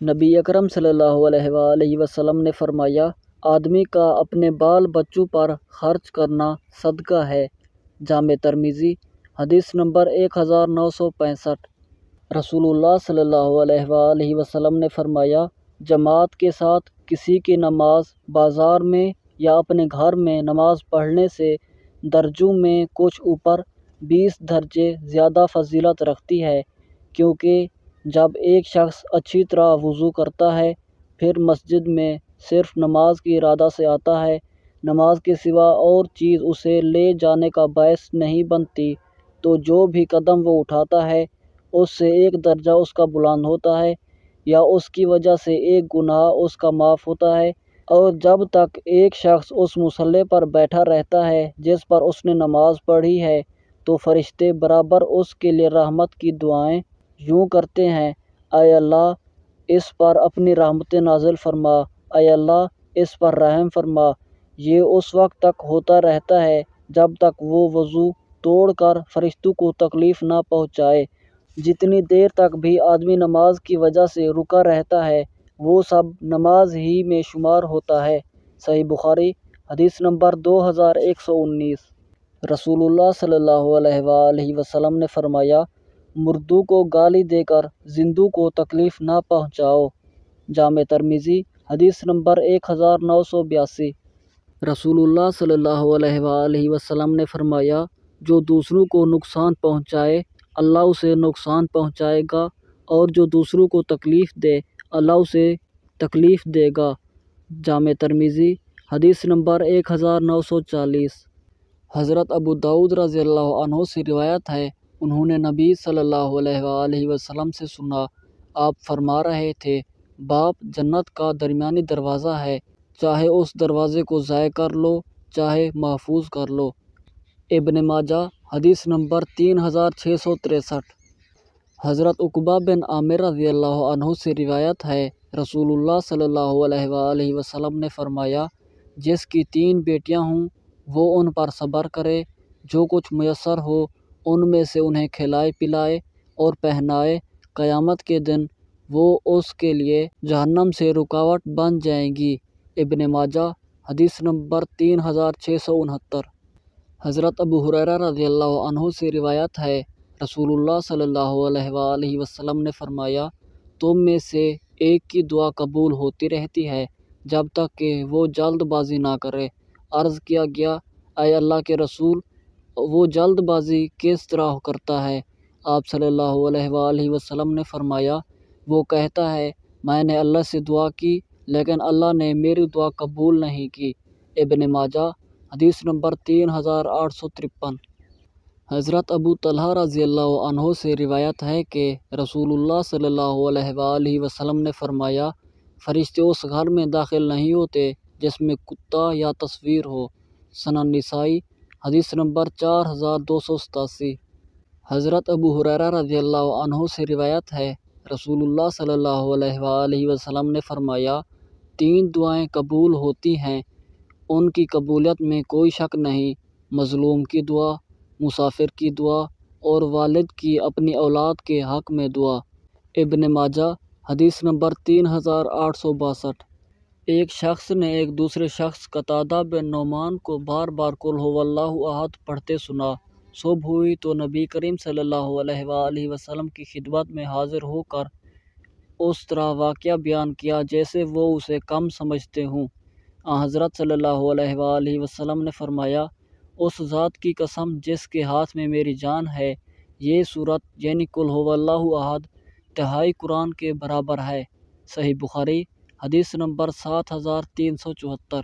نبی اکرم صلی اللہ علیہ وآلہ وسلم نے فرمایا، آدمی کا اپنے بال بچوں پر خرچ کرنا صدقہ ہے۔ جامع ترمذی حدیث نمبر 1965۔ رسول اللہ صلی اللہ علیہ وآلہ وسلم نے فرمایا، جماعت کے ساتھ کسی کی نماز بازار میں یا اپنے گھر میں نماز پڑھنے سے درجوں میں کچھ اوپر 20 درجے زیادہ فضیلت رکھتی ہے، کیونکہ جب ایک شخص اچھی طرح وضو کرتا ہے پھر مسجد میں صرف نماز کے ارادہ سے آتا ہے، نماز کے سوا اور چیز اسے لے جانے کا باعث نہیں بنتی، تو جو بھی قدم وہ اٹھاتا ہے اس سے ایک درجہ اس کا بلند ہوتا ہے یا اس کی وجہ سے ایک گناہ اس کا معاف ہوتا ہے، اور جب تک ایک شخص اس مصلی پر بیٹھا رہتا ہے جس پر اس نے نماز پڑھی ہے تو فرشتے برابر اس کے لیے رحمت کی دعائیں یوں کرتے ہیں، اے اللہ اس پر اپنی رحمتیں نازل فرما، اے اللہ اس پر رحم فرما۔ یہ اس وقت تک ہوتا رہتا ہے جب تک وہ وضو توڑ کر فرشتوں کو تکلیف نہ پہنچائے۔ جتنی دیر تک بھی آدمی نماز کی وجہ سے رکا رہتا ہے وہ سب نماز ہی میں شمار ہوتا ہے۔ صحیح بخاری حدیث نمبر 2119۔ رسول اللہ صلی اللہ علیہ وآلہ وسلم نے فرمایا، مردوں کو گالی دے کر زندوں کو تکلیف نہ پہنچاؤ۔ جامع ترمذی حدیث نمبر 1982۔ رسول اللہ صلی اللہ علیہ وآلہ وسلم نے فرمایا، جو دوسروں کو نقصان پہنچائے اللہ اسے نقصان پہنچائے گا، اور جو دوسروں کو تکلیف دے اللہ اسے تکلیف دے گا۔ جامع ترمذی حدیث نمبر 1940۔ حضرت ابو داؤد رضی اللہ عنہ سے روایت ہے، انہوں نے نبی صلی اللہ علیہ وآلہ وسلم سے سنا، آپ فرما رہے تھے، باپ جنت کا درمیانی دروازہ ہے، چاہے اس دروازے کو ضائع کر لو چاہے محفوظ کر لو۔ ابن ماجہ حدیث نمبر 3663۔ حضرت عقبہ بن عامر رضی اللہ عنہ سے روایت ہے، رسول اللہ صلی اللہ علیہ وآلہ وسلم نے فرمایا، جس کی 3 بیٹیاں ہوں وہ ان پر صبر کرے، جو کچھ میسر ہو ان میں سے انہیں کھلائے پلائے اور پہنائے، قیامت کے دن وہ اس کے لیے جہنم سے رکاوٹ بن جائیں گی۔ ابن ماجہ حدیث نمبر 3669۔ حضرت ابو ہریرہ رضی اللہ عنہ سے روایت ہے، رسول اللہ صلی اللہ علیہ وآلہ وسلم نے فرمایا، تم میں سے ایک کی دعا قبول ہوتی رہتی ہے جب تک کہ وہ جلد بازی نہ کرے۔ عرض کیا گیا، اے اللہ کے رسول، وہ جلد بازی کس طرح کرتا ہے؟ آپ صلی اللہ علیہ وآلہ وسلم نے فرمایا، وہ کہتا ہے، میں نے اللہ سے دعا کی لیکن اللہ نے میری دعا قبول نہیں کی۔ ابن ماجہ حدیث نمبر 3853۔ حضرت ابو طلحہ رضی اللہ عنہ سے روایت ہے کہ رسول اللہ صلی اللہ علیہ وآلہ وسلم نے فرمایا، فرشتے اس گھر میں داخل نہیں ہوتے جس میں کتا یا تصویر ہو۔ سنن نسائی حدیث نمبر 4287۔ حضرت ابو ہریرہ رضی اللہ عنہ سے روایت ہے، رسول اللہ صلی اللہ علیہ وآلہ وسلم نے فرمایا، 3 دعائیں قبول ہوتی ہیں، ان کی قبولیت میں کوئی شک نہیں، مظلوم کی دعا، مسافر کی دعا، اور والد کی اپنی اولاد کے حق میں دعا۔ ابن ماجہ حدیث نمبر 3862۔ ایک شخص نے ایک دوسرے شخص قتادہ بن نعمان کو بار بار قل ھو اللہ احد پڑھتے سنا۔ صبح ہوئی تو نبی کریم صلی اللہ علیہ وآلہ وسلم کی خدمت میں حاضر ہو کر اس طرح واقعہ بیان کیا جیسے وہ اسے کم سمجھتے ہوں۔ حضرت صلی اللہ علیہ وآلہ وسلم نے فرمایا، اس ذات کی قسم جس کے ہاتھ میں میری جان ہے، یہ سورت یعنی قل ھو اللہ احد تہائی قرآن کے برابر ہے۔ صحیح بخاری حدیث نمبر 7374۔